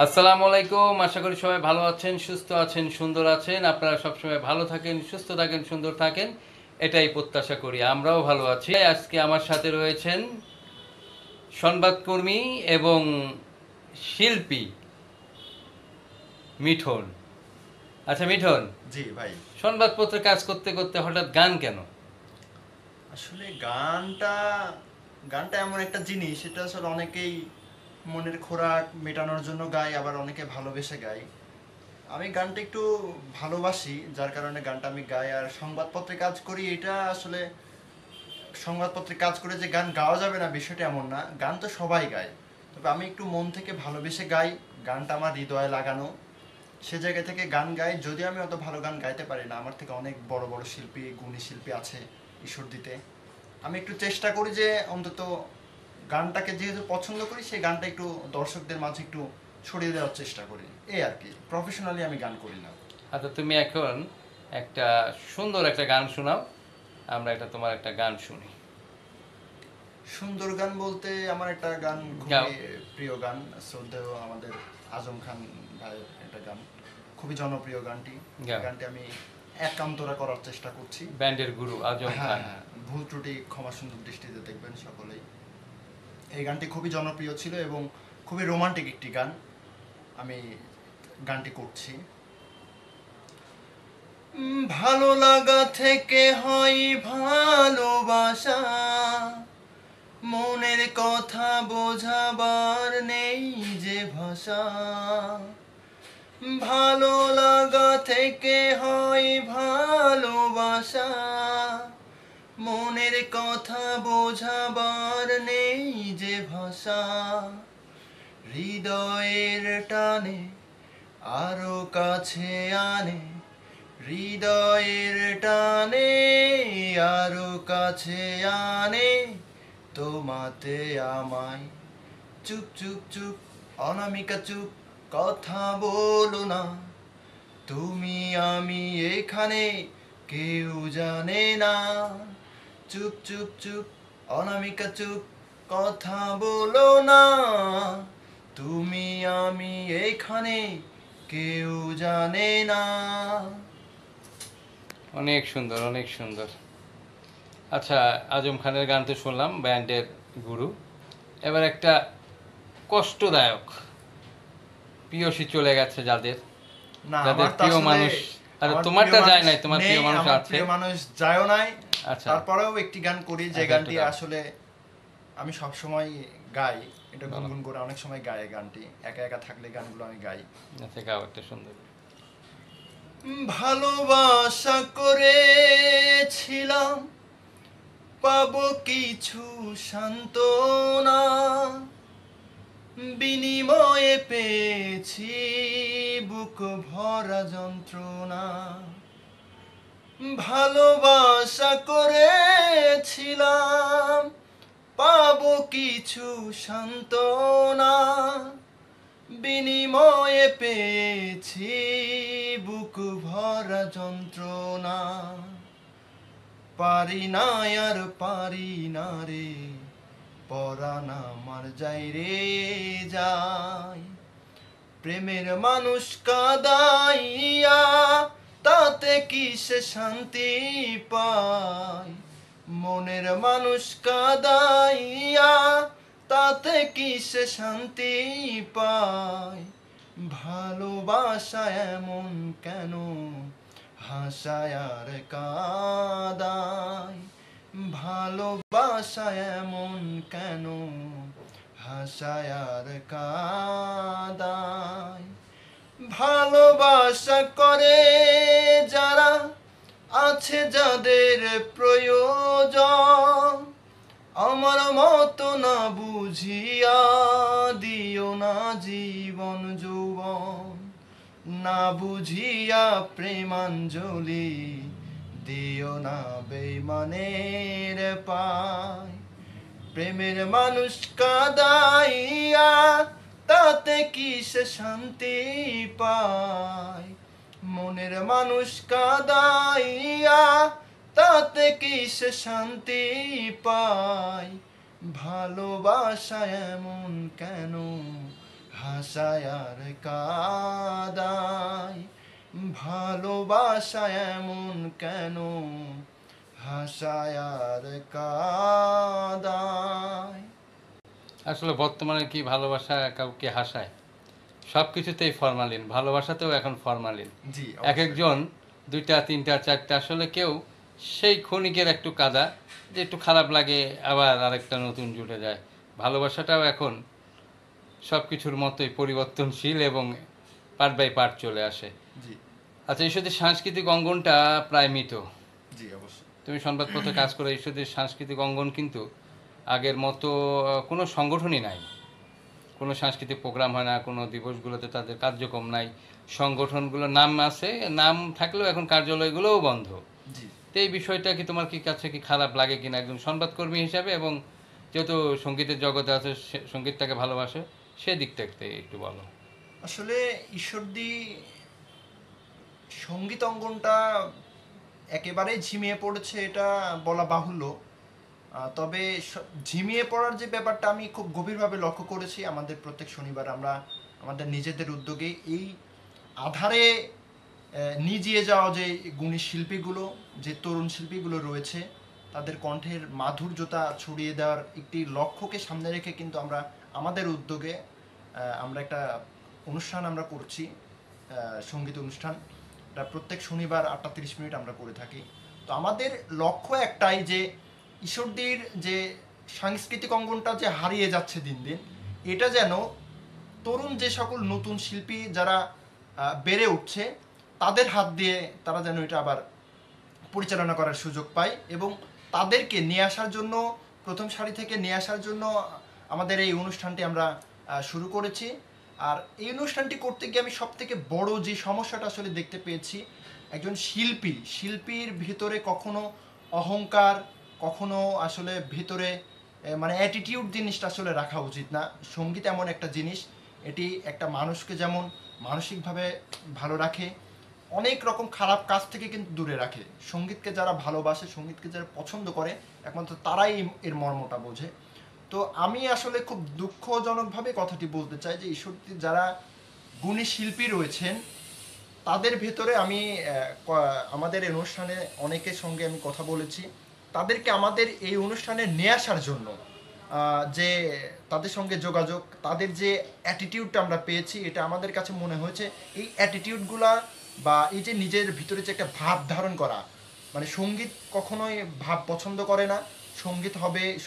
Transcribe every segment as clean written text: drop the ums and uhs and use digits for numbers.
আসসালামু আলাইকুম। আশা করি সবাই ভালো আছেন, সুস্থ আছেন, সুন্দর আছেন। আপনারা সবসময় ভালো থাকেন, সুস্থ থাকেন, সুন্দর থাকেন, এটাই প্রত্যাশা করি। আমরাও ভালো আছি। আজকে আমার সাথে রয়েছেন সংবাদকর্মী এবং শিল্পী মিঠুন। আচ্ছা মিঠুন, জি ভাই। সংবাদপত্রে কাজ করতে করতে হঠাৎ গান কেন? আসলে গানটা গানটা এমন একটা জিনিস, এটা আসলে অনেকেই মনের খোরাক মেটানোর জন্য গায়, আবার অনেকে ভালোবেসে গায়। আমি গানটা একটু ভালোবাসি, যার কারণে গানটা আমি গাই। আর সংবাদপত্রে কাজ করি, এটা আসলে সংবাদপত্রে কাজ করে যে গান গাওয়া যাবে না বিষয়টা এমন না, গান তো সবাই গায়। তবে আমি একটু মন থেকে ভালোবেসে গাই, গানটা আমার হৃদয়ে লাগানো, সে জায়গা থেকে গান গাই। যদি আমি অত ভালো গান গাইতে পারি না, আমার থেকে অনেক বড় বড় শিল্পী, গুণী শিল্পী আছে ঈশ্বর দিতে। আমি একটু চেষ্টা করি যে অন্তত গানটাকে যেহেতু পছন্দ করি, সেই গানটা একটু দর্শকদের মাঝে একটু ছড়িয়ে দেওয়ার চেষ্টা করি, এই আর কি। প্রফেশনালি আমি গান করি না। আচ্ছা তুমি এখন একটা সুন্দর একটা গান শোনাও, আমরা তোমার একটা গান শুনি। সুন্দর গান বলতে আমার একটা গান গাও। খুবই প্রিয় গান, শ্রদ্ধেয় আমাদের আজম খান ভাইয়ের একটা গান, খুবই জনপ্রিয় গানটি। গাও। গানটি আমি একান্তরা করার চেষ্টা করছি। ব্যান্ডের গুরু আজম হ্যাঁ খান। হ্যাঁ, ভুল ত্রুটি ক্ষমা সুন্দর দৃষ্টিতে দেখবেন সকলেই। এই গানটি খুবই জনপ্রিয় ছিল এবং খুবই রোমান্টিক একটি গান। আমি গানটি করছি। ভালো লাগা থেকে হয় ভালোবাসা, মনের কথা বোঝাবার নেই যে ভাষা। ভালো লাগা থেকে হয় ভালোবাসা, মনের কথা বোঝাবার নেই যে ভাষা। হৃদয়ের টানে আরো কাছে আনে, হৃদয়ের টানে আরো কাছে আনে তোমাতে আমায়। চুপ চুপ চুপ অনামিকা চুপ, কথা বলো না। তুমি আমি এখানে, কেউ জানে না। চুপ চুপ চুপ অনামিকা চুপ, কথা বলো না। তুমি আমি এখানে, কেউ জানে না। অনেক সুন্দর, অনেক সুন্দর। আচ্ছা, আজম খানের গান তো শুনলাম, ব্যান্ডের গুরু। এবার একটা কষ্টদায়ক, প্রিয়সী চলে গেছে যাদের, না, যাদের আমার তো প্রিয় আসলে মানুষ। আরে আমার প্রিয় তোমারটা যায় মানুষ নাই, তোমার নেই, প্রিয় মানুষ আমার আছে। প্রিয় মানুষ যায়ও নাই। আচ্ছা। তারপরেও একটি গান করি, যে আচ্ছা একটু গানটি গাও। আসলে আমি সব সময় গাই। এটা বলো। গুনগুন করে অনেক সময় গাই এই গানটি, একা একা থাকলে গানগুলো আমি গাই। আচ্ছা গাও একটা সুন্দর। ভালোবাসা করেছিলাম, পাবো কিছু সান্ত্বনা, বিনিময়ে পেয়েছি বুক ভরা যন্ত্রণা। ভালোবাসা করেছিলাম, পাবো কিছু সান্ত্বনা, বিনিময়ে পেয়েছি বুক ভরা যন্ত্রণা। পারি না আর পারি না রে, পরাণ আমার যাই রে যাই। প্রেমের মানুষ কাদাইয়া, তাতে কি সে শান্তি পায়। মনের মানুষ কাদাইয়া, তাতে কি সে শান্তি পায়। ভালোবাসা এমন কেন, হাসায় আর কাদায়। ভালোবাসা এমন কেন, হাসায় আর কাদায়। ভালোবাসা করে যারা, আছে যাদের প্রয়োজন, আমার মতো না বুঝিয়া দিও না জীবন যৌবন। না বুঝিয়া প্রেমাঞ্জলি দিও না বেইমানের পায়। প্রেমের মানুষ কাদাইয়া, তাতে কি সে শান্তি পায়। মনের মানুষ কাদাইয়া, তাতে কি সে শান্তি পায়। ভালোবাসা এমন কেন, হাসায় আর কাদায়, ভালোবাসা এমন কেন হাসায় আর কাদায়। আসলে বর্তমানে কি ভালোবাসা কাউকে হাসায়? সব কিছুতেই ফরমালিন, ভালোবাসাতেও এখন ফরমালিন। জি এক একজন দুইটা তিনটা চারটা, আসলে কেউ সেই ক্ষণিকের একটু কাদা যে একটু খারাপ লাগে, আবার আরেকটা নতুন জুটে যায়। ভালোবাসাটাও এখন সব কিছুর মতোই পরিবর্তনশীল এবং পার্ট বাই পার্ট চলে আসে। জি আচ্ছা, ঈশ্বরদের সাংস্কৃতিক অঙ্গনটা প্রায় মৃত। জি অবশ্যই। তুমি সংবাদপত্রে কাজ করে, ঈশ্বরদের সাংস্কৃতিক অঙ্গন কিন্তু আগের মতো কোনো সংগঠনই নাই, কোনো সাংস্কৃতিক প্রোগ্রাম হয় না, কোনো দিবসগুলোতে তাদের কার্যক্রম নাই, সংগঠনগুলোর নাম আছে, নাম থাকলেও এখন কার্যালয়গুলোও বন্ধ। জি তো এই বিষয়টা কি তোমার কি কাছে কি খারাপ লাগে কিনা একজন সংবাদকর্মী হিসাবে, এবং যেহেতু সঙ্গীতের জগতে আছে, সঙ্গীতটাকে ভালোবাসে, সেদিক থেকে একটু বলো। আসলে ঈশ্বরদী সঙ্গীত অঙ্গনটা একেবারে ঝিমিয়ে পড়েছে এটা বলা বাহুল্য। তবে ঝিমিয়ে পড়ার যে ব্যাপারটা আমি খুব গভীরভাবে লক্ষ্য করেছি। আমাদের প্রত্যেক শনিবার আমরা আমাদের নিজেদের উদ্যোগে এই আধারে নিজিয়ে যাওয়া যে গুণী শিল্পীগুলো, যে তরুণ শিল্পীগুলো রয়েছে, তাদের কণ্ঠের মাধুর্যতা ছড়িয়ে দেওয়ার একটি লক্ষ্যকে সামনে রেখে কিন্তু আমরা আমাদের উদ্যোগে আমরা একটা অনুষ্ঠান আমরা করছি, সঙ্গীত অনুষ্ঠান। এটা প্রত্যেক শনিবার 8:30 আমরা করে থাকি। তো আমাদের লক্ষ্য একটাই যে ঈশ্বরদীর যে সাংস্কৃতিক অঙ্গনটা যে হারিয়ে যাচ্ছে দিন দিন, এটা যেন তরুণ যে সকল নতুন শিল্পী যারা বেড়ে উঠছে, তাদের হাত দিয়ে তারা যেন এটা আবার পরিচালনা করার সুযোগ পায়, এবং তাদেরকে নিয়ে আসার জন্য, প্রথম সারি থেকে নিয়ে আসার জন্য আমাদের এই অনুষ্ঠানটি আমরা শুরু করেছি। আর এই অনুষ্ঠানটি করতে গিয়ে আমি সব থেকে বড় যে সমস্যাটা আসলে দেখতে পেয়েছি, একজন শিল্পীর ভিতরে কখনো অহংকার, কখনো আসলে ভিতরে মানে অ্যাটিটিউড জিনিসটা আসলে রাখা উচিত না। সঙ্গীত এমন একটা জিনিস, এটি একটা মানুষকে যেমন মানসিকভাবে ভালো রাখে, অনেক রকম খারাপ কাজ থেকে কিন্তু দূরে রাখে। সঙ্গীতকে যারা ভালোবাসে, সঙ্গীতকে যারা পছন্দ করে, একমাত্র তারাই এর মর্মটা বোঝে। তো আমি আসলে খুব দুঃখজনকভাবে কথাটি বলতে চাই যে ঈশ্বরদী যারা গুণী শিল্পী রয়েছেন, তাদের ভেতরে আমি আমাদের এই অনুষ্ঠানে অনেকের সঙ্গে আমি কথা বলেছি, তাদেরকে আমাদের এই অনুষ্ঠানে নিয়ে আসার জন্য যে তাদের সঙ্গে যোগাযোগ, তাদের যে অ্যাটিটিউডটা আমরা পেয়েছি, এটা আমাদের কাছে মনে হয়েছে এই অ্যাটিটিউডগুলা বা এই যে নিজের ভিতরে যে একটা ভাব ধারণ করা, মানে সঙ্গীত কখনোই ভাব পছন্দ করে না।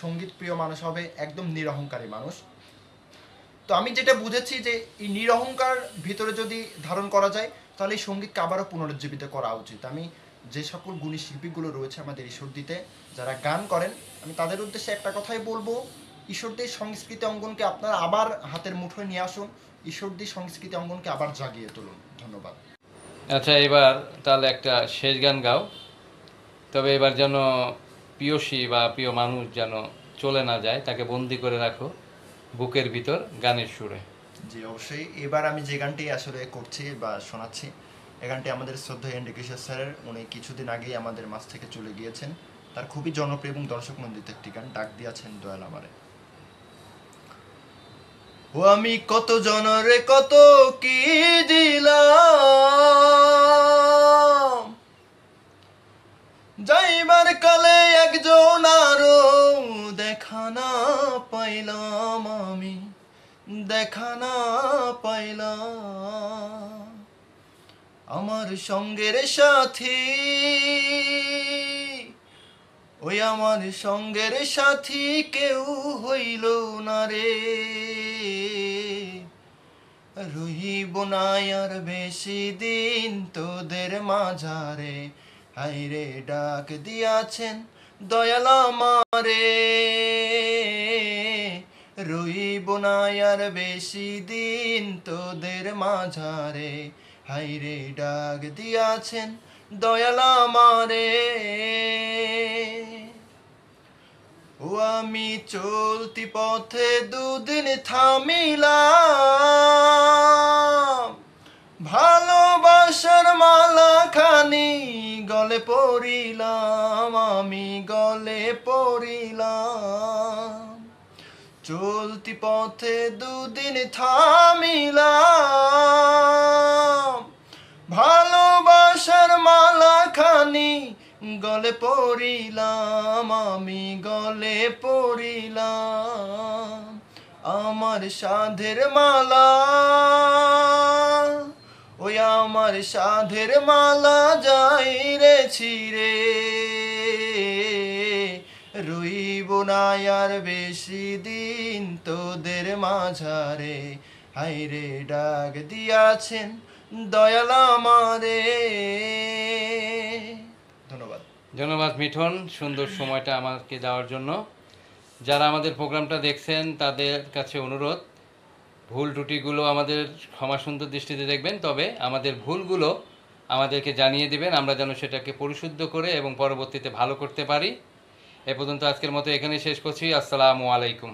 সঙ্গীত প্রিয় মানুষ হবে একদম নিরহংকারী মানুষ। তো আমি যেটা বুঝেছি যে এই নিরহংকার ভিতরে যদি ধারণ করা যায়, তাহলে এই সঙ্গীতকে আবারও পুনরুজ্জীবিত করা উচিত। আমি যে সকল গুণী শিল্পীগুলো রয়েছে আমাদের ঈশ্বরদীতে যারা গান করেন, আমি তাদের উদ্দেশ্যে একটা কথাই বলবো, ঈশ্বরদীর সংস্কৃতি অঙ্গনকে আপনারা আবার হাতের মুঠোয় নিয়ে আসুন, ঈশ্বরদীর সংস্কৃতি অঙ্গনকে আবার জাগিয়ে তুলুন। ধন্যবাদ। আচ্ছা, এবার তাহলে একটা শেষ গান গাও, তবে এবার যেন প্রিয়সী বা প্রিয় মানুষ যেন চলে না যায়, তাকে বন্দি করে রাখো বুকের ভিতর গানের সুরে। জি অবশ্যই। এবার আমি যে গানটি আসলে করছি বা শোনাচ্ছি, এই গানটি আমাদের শ্রদ্ধেয় এন্ড্রি কিশোর স্যারের, উনি কিছুদিন আগেই আমাদের মাঝ থেকে চলে গিয়েছেন। তার খুবই জনপ্রিয় এবং দর্শক নন্দিত একটি গান, ডাক দিয়াছেন দয়াল আমারে। ও আমি কত জনরে কত কি দিলাম, যাইবার কালে একজন আরো দেখা না পাইলাম, আমি দেখা না পাইলাম। আমার সঙ্গের সাথী, ওই আমার সঙ্গের সাথী কেউ হইল না রে, রহিব না আর বেশি দিন তোদের মাঝারে, হাইরে ডাক দিয়াছেন দয়াল আমারে, রহিব না আর বেশি দিন তোদের মাঝারে, হাইরে ডাক দিয়াছেন দয়াল আমারে। ও আমি চলতি পথে দুদিন থামিলাম, ভালোবাসার মালা খানি গলে পড়িলাম, আমি গলে পড়িলাম। চলতি পথে দুদিন থামিলাম, ভালোবাসার মালা খানি গলে পড়িলাম, আমি গলে পড়িলাম। আমার সাধের মালা, ওই আমার সাধের মালা যাই রে ছিঁড়ে, রইব না আর বেশি দিন তোদের মাঝারে। হায়রে ডাক দিয়াছেন দয়াল আমারে। ধন্যবাদ। ধন্যবাদ মিঠুন, সুন্দর সময়টা আমাকে দেওয়ার জন্য। যারা আমাদের প্রোগ্রামটা দেখছেন তাদের কাছে অনুরোধ, ভুল ত্রুটিগুলো আমাদের ক্ষমা সুন্দর দৃষ্টিতে দেখবেন, তবে আমাদের ভুলগুলো আমাদেরকে জানিয়ে দিবেন, আমরা যেন সেটাকে পরিশুদ্ধ করে এবং পরবর্তীতে ভালো করতে পারি। এ পর্যন্ত আজকের মতো এখানে শেষ করছি। আসসালামু আলাইকুম।